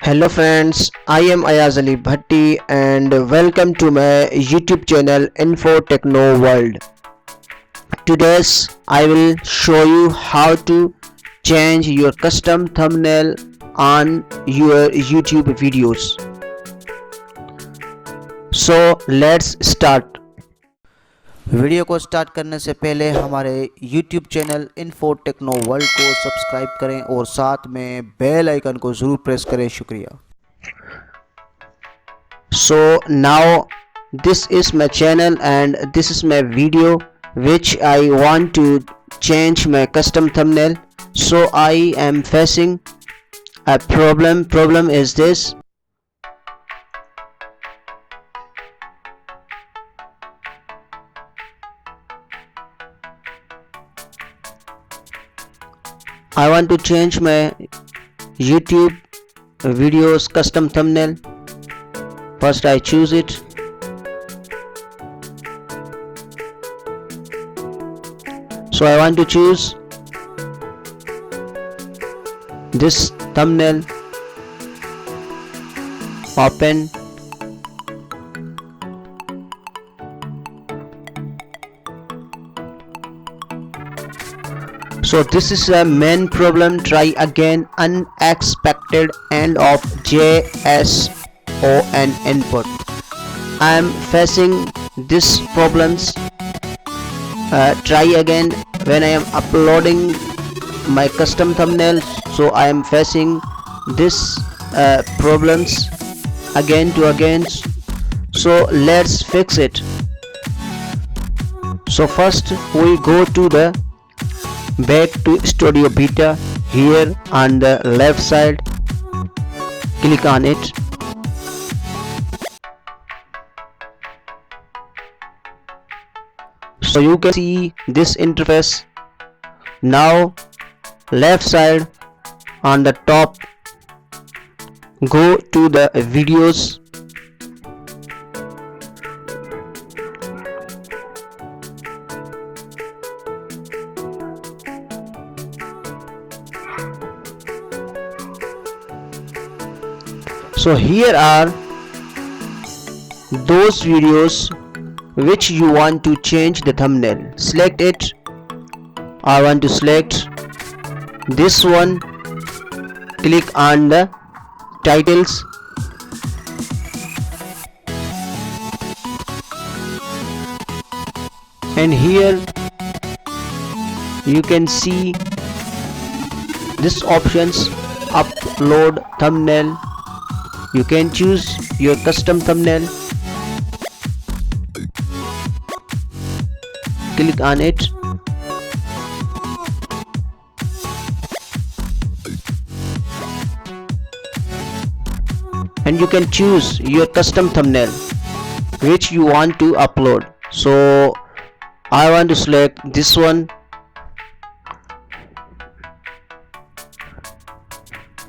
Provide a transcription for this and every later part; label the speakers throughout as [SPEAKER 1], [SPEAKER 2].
[SPEAKER 1] Hello friends, I am Ayaz Ali Bhatti and welcome to my YouTube channel Info Techno World. Today I will show you how to change your custom thumbnail on your YouTube videos. So let's start.
[SPEAKER 2] Video को start करने से पहले हमारे YouTube channel Info Techno World को subscribe करें और साथ में बेल आइकन को ज़रूर प्रेस करें। शुक्रिया।
[SPEAKER 1] So now this is my channel and this is my video which I want to change my custom thumbnail. So I am facing a problem is this. I want to change my YouTube videos custom thumbnail. First I choose it. So I want to choose this thumbnail. Open. So this is a main problem. Try again. Unexpected end of JSON input. I am facing these problems. Try again when I am uploading my custom thumbnail. So I am facing this problems again to again. So let's fix it. So first we go to the back to Studio Beta. Here on the left side, click on it. So you can see this interface. Now left side on the top, go to the videos. So here are those videos which you want to change the thumbnail. Select it. I want to select this one. Click on the titles. And here you can see this options, upload thumbnail. You can choose your custom thumbnail. Click on it. And you can choose your custom thumbnail which you want to upload. So I want to select this one.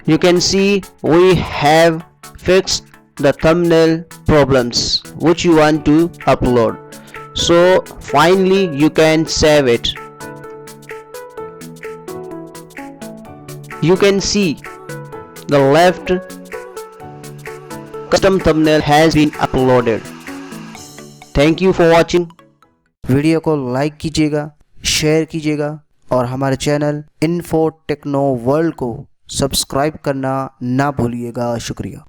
[SPEAKER 1] You can see we have fixed the thumbnail problems which you want to upload. So finally you can save it. You can see the left custom thumbnail has been uploaded. Thank you for watching.
[SPEAKER 2] Video को like कीजिएगा, share कीजिएगा और हमारे channel Info Techno World को subscribe करना ना भूलिएगा। शुक्रिया।